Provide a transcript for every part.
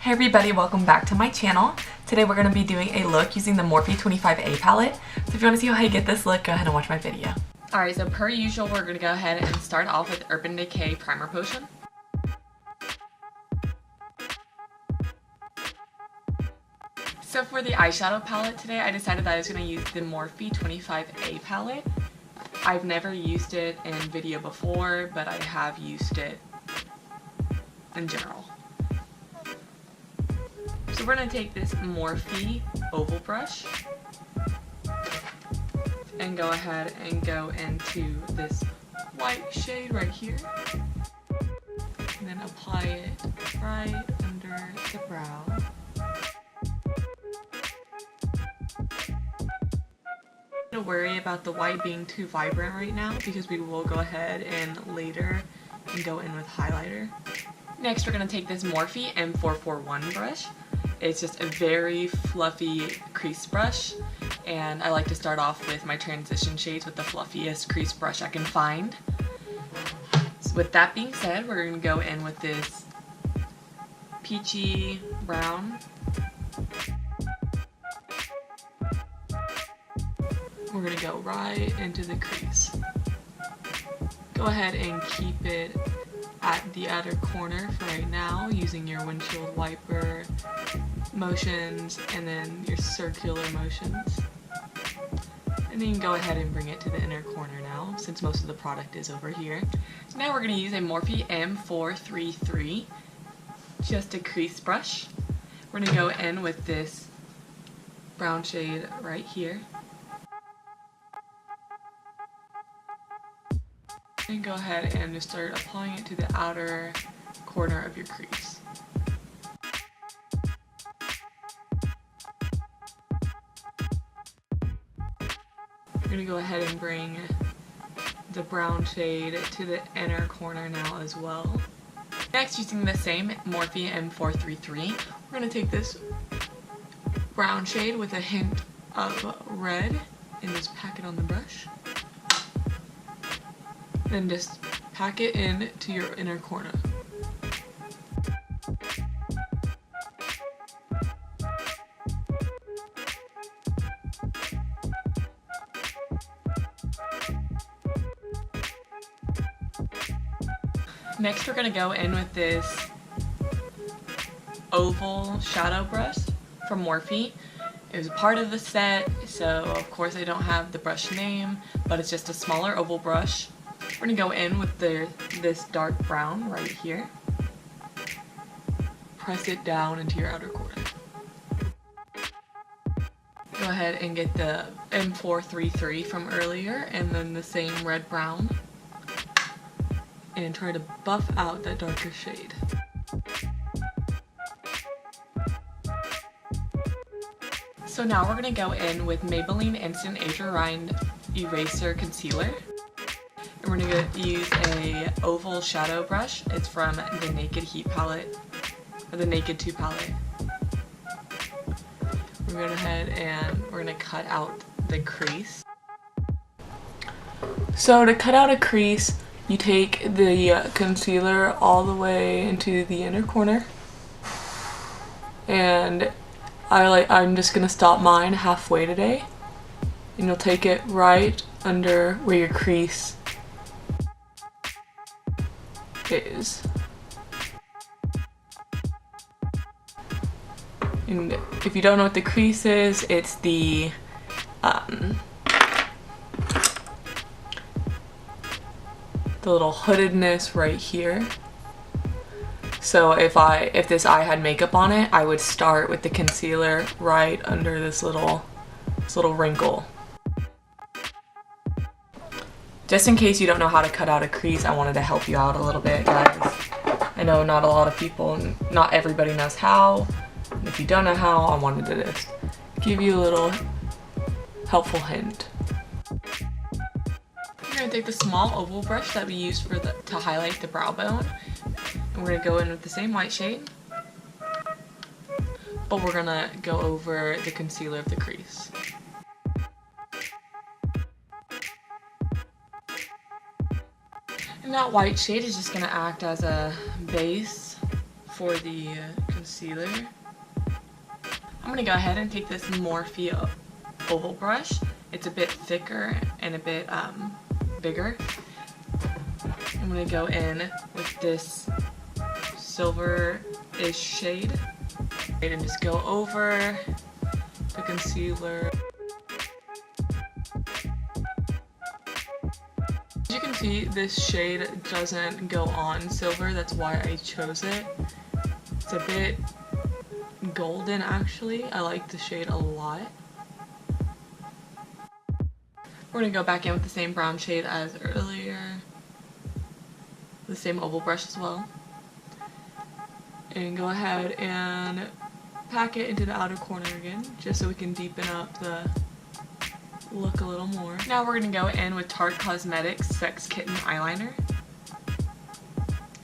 Hey everybody, welcome back to my channel. Today we're going to be doing a look using the Morphe 25A palette. So if you want to see how I get this look, go ahead and watch my video. Alright, so per usual, we're going to go ahead and start off with Urban Decay Primer Potion. So for the eyeshadow palette today, I decided that I was going to use the Morphe 25A palette. I've never used it in video before, but I have used it in general. So we're going to take this Morphe oval brush and go ahead and go into this white shade right here. And then apply it right under the brow. Don't worry about the white being too vibrant right now because we will go ahead and later go in with highlighter. Next we're going to take this Morphe M441 brush. It's just a very fluffy crease brush, and I like to start off with my transition shades with the fluffiest crease brush I can find. So with that being said, we're going to go in with this peachy brown. We're going to go right into the crease. Go ahead and keep it at the outer corner for right now using your windshield wiper motions and then your circular motions. And then you can go ahead and bring it to the inner corner now since most of the product is over here. So now we're going to use a Morphe M433, just a crease brush. We're going to go in with this brown shade right here. And go ahead and just start applying it to the outer corner of your crease. We're going to go ahead and bring the brown shade to the inner corner now as well. Next, using the same Morphe M433, we're going to take this brown shade with a hint of red and just pack it on the brush. Then just pack it in to your inner corner. Next we're going to go in with this oval shadow brush from Morphe. It was part of the set, so of course I don't have the brush name, but it's just a smaller oval brush. We're going to go in with this dark brown right here. Press it down into your outer corner. Go ahead and get the M433 from earlier and then the same red brown. And try to buff out that darker shade. So now we're going to go in with Maybelline Instant Age Rewind Eraser Concealer. And we're going to use a oval shadow brush. It's from the Naked Heat palette, or the Naked 2 palette. We're going to go ahead and we're going to cut out the crease. So to cut out a crease, you take the concealer all the way into the inner corner. And I'm just going to stop mine halfway today. And you'll take it right under where your crease is. And if you don't know what the crease is, it's the little hoodedness right here. So if this eye had makeup on it, I would start with the concealer right under this little wrinkle. Just in case you don't know how to cut out a crease, I wanted to help you out a little bit, guys. I know not a lot of people, not everybody knows how. And if you don't know how, I wanted to just give you a little helpful hint. We're going to take the small oval brush that we used to highlight the brow bone. And we're going to go in with the same white shade. But we're going to go over the concealer of the crease. And that white shade is just going to act as a base for the concealer, I'm going to go ahead and take this Morphe oval brush. It's a bit thicker and a bit bigger. I'm going to go in with this silver-ish shade and just go over the concealer. As you can see, this shade doesn't go on silver, that's why I chose it. It's a bit golden actually. I like the shade a lot. We're going to go back in with the same brown shade as earlier. The same oval brush as well. And go ahead and pack it into the outer corner again, just so we can deepen up the look a little more. Now we're going to go in with Tarte Cosmetics Sex Kitten Eyeliner.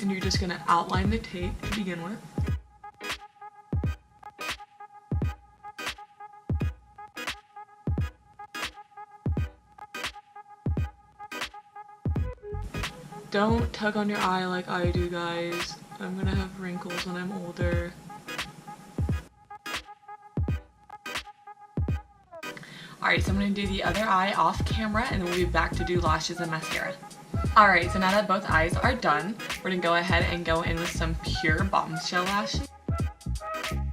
And you're just going to outline the tape to begin with. Don't tug on your eye like I do, guys. I'm gonna have wrinkles when I'm older. Alright, so I'm gonna do the other eye off camera and then we'll be back to do lashes and mascara. Alright, so now that both eyes are done, we're gonna go ahead and go in with some PUR Bombshell lashes.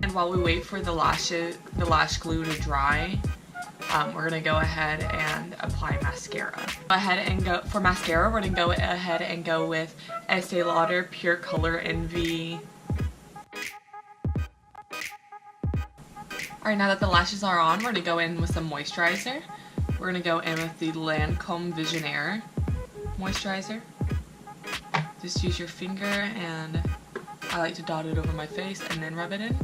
And while we wait for the lash glue to dry, we're going to go ahead and apply mascara. For mascara, we're going to go ahead and go with Estee Lauder Pure Color Envy. Alright, now that the lashes are on, we're going to go in with some moisturizer. We're going to go in with the Lancome Visionaire moisturizer. Just use your finger, and I like to dot it over my face and then rub it in.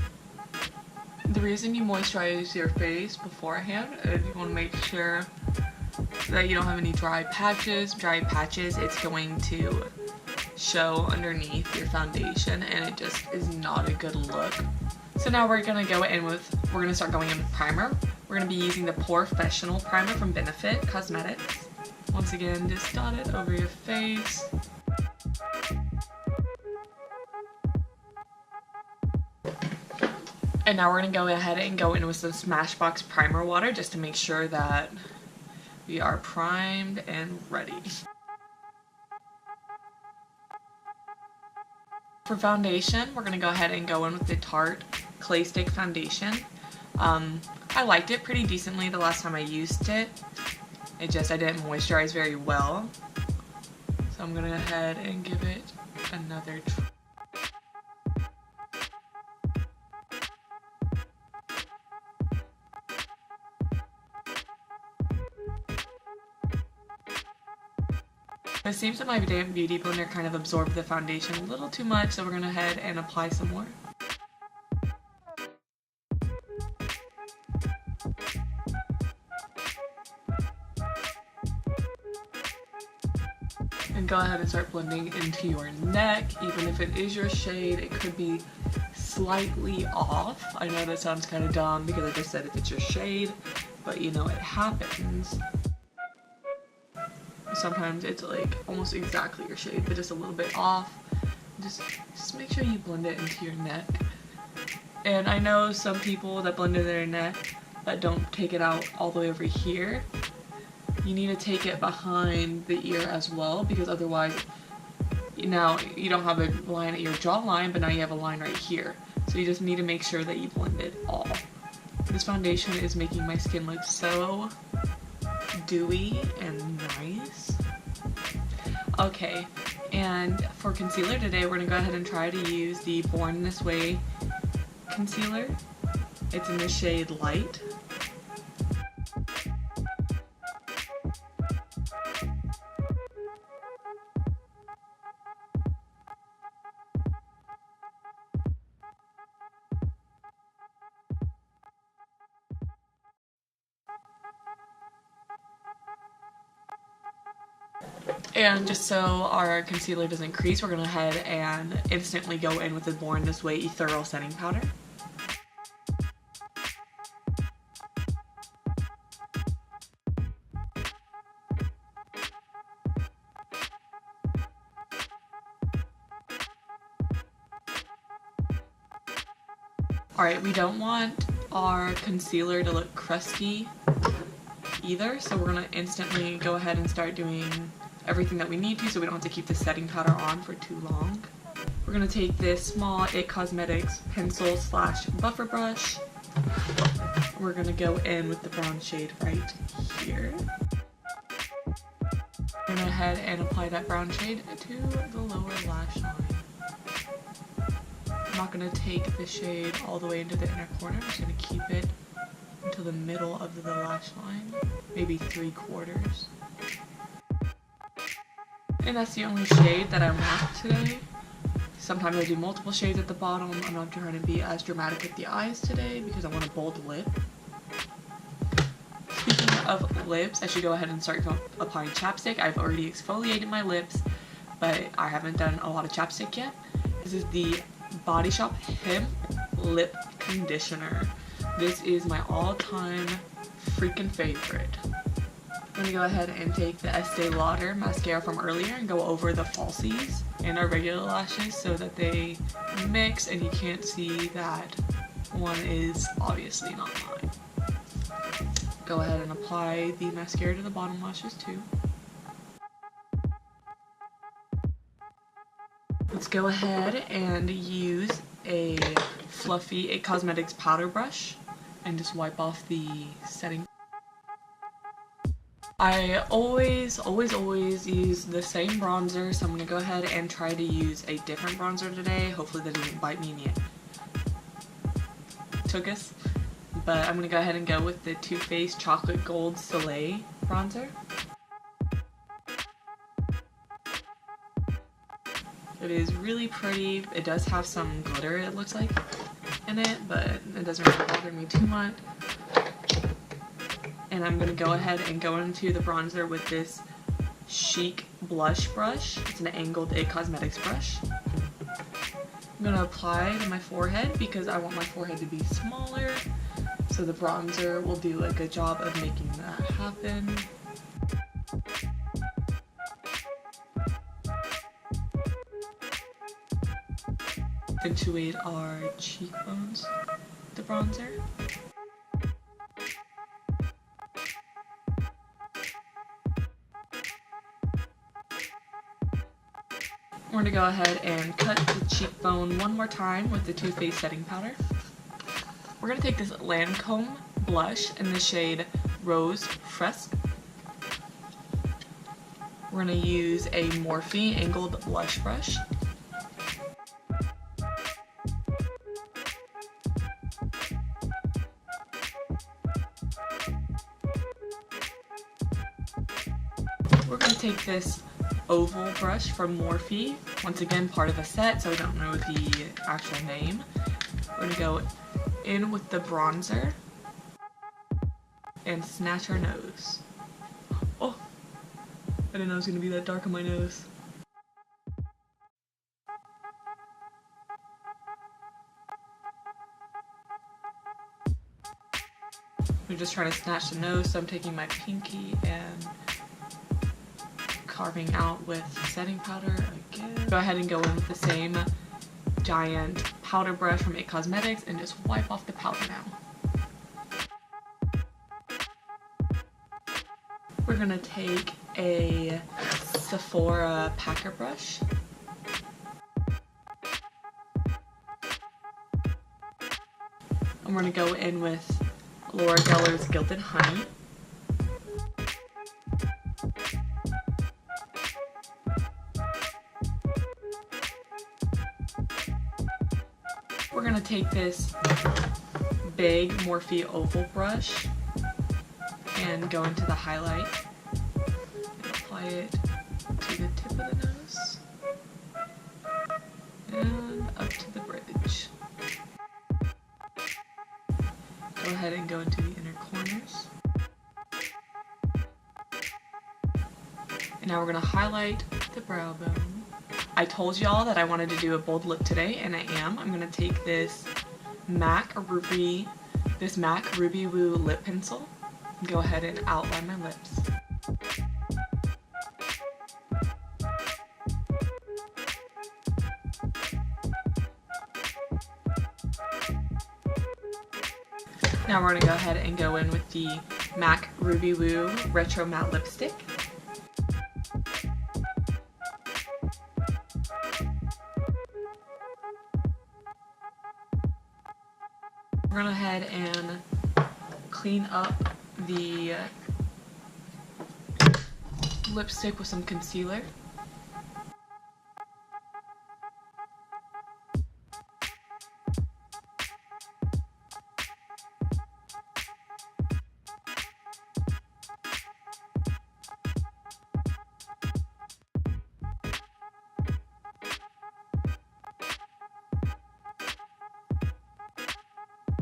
The reason you moisturize your face beforehand is you want to make sure that you don't have any dry patches. Dry patches, it's going to show underneath your foundation and it just is not a good look. So now we're going to start going in with primer. We're going to be using the POREfessional primer from Benefit Cosmetics. Once again, just dot it over your face. And now we're going to go ahead and go in with some Smashbox primer water just to make sure that we are primed and ready. For foundation, we're going to go ahead and go in with the Tarte Clay Stick Foundation. I liked it pretty decently the last time I used it. I didn't moisturize very well. So I'm going to go ahead and give it another try. It seems that my beauty blender kind of absorbed the foundation a little too much, so we're going to go ahead and apply some more. And go ahead and start blending into your neck. Even if it is your shade, it could be slightly off. I know that sounds kind of dumb because I just said if it's your shade, but you know, it happens. Sometimes it's like almost exactly your shade, but just a little bit off. Just make sure you blend it into your neck. And I know some people that blend in their neck but don't take it out all the way over here. You need to take it behind the ear as well, because otherwise now you don't have a line at your jawline, but now you have a line right here. So you just need to make sure that you blend it all. This foundation is making my skin look so dewy and nice. Okay, and for concealer today, we're gonna go ahead and try to use the Born This Way concealer. It's in the shade Light. And just so our concealer doesn't crease, we're going to go ahead and instantly go in with the Born This Way Ethereal Setting Powder. Alright, we don't want our concealer to look crusty either, so we're going to instantly go ahead and start doing everything that we need to so we don't have to keep the setting powder on for too long. We're going to take this small IT Cosmetics pencil slash buffer brush. We're going to go in with the bronze shade right here. Go ahead and apply that brown shade to the lower lash line. I'm not going to take the shade all the way into the inner corner. I'm just going to keep it until the middle of the lash line, maybe 3/4. And that's the only shade that I want today. Sometimes I do multiple shades at the bottom. I'm not trying to be as dramatic with the eyes today because I want a bold lip. Speaking of lips, I should go ahead and start applying chapstick. I've already exfoliated my lips, but I haven't done a lot of chapstick yet. This is the Body Shop Hemp Lip Conditioner. This is my all-time freaking favorite. I'm going to go ahead and take the Estee Lauder mascara from earlier and go over the falsies and our regular lashes so that they mix and you can't see that one is obviously not mine. Go ahead and apply the mascara to the bottom lashes too. Let's go ahead and use a fluffy IT Cosmetics powder brush and just wipe off the setting. I always use the same bronzer, so I'm going to go ahead and try to use a different bronzer today. Hopefully that doesn't bite me in the tuchus. But I'm going to go ahead and go with the Too Faced Chocolate Gold Soleil bronzer. It is really pretty. It does have some glitter, it looks like, in it, but it doesn't really bother me too much. And I'm going to go ahead and go into the bronzer with this Chic blush brush. It's an angled IT Cosmetics brush. I'm going to apply to my forehead because I want my forehead to be smaller. So the bronzer will do a good job of making that happen. Accentuate our cheekbones with the bronzer. We're going to go ahead and cut the cheekbone one more time with the Too Faced setting powder. We're going to take this Lancome blush in the shade Rose Fresque. We're going to use a Morphe angled blush brush. We're going to take this oval brush from Morphe, once again part of a set, so I don't know the actual name. We're going to go in with the bronzer and snatch our nose. Oh, I didn't know it was going to be that dark on my nose. We're just trying to snatch the nose, so I'm taking my pinky and carving out with setting powder again. Go ahead and go in with the same giant powder brush from IT Cosmetics and just wipe off the powder now. We're gonna take a Sephora packer brush. And we're gonna go in with Laura Geller's Gilded Honey. We're going to take this big Morphe oval brush and go into the highlight and apply it to the tip of the nose and up to the bridge. Go ahead and go into the inner corners. And now we're going to highlight the brow bone. I told y'all that I wanted to do a bold lip today, and I am. I'm going to take this MAC Ruby Woo lip pencil and go ahead and outline my lips. Now we're going to go ahead and go in with the MAC Ruby Woo Retro Matte Lipstick. We're going to go ahead and clean up the lipstick with some concealer.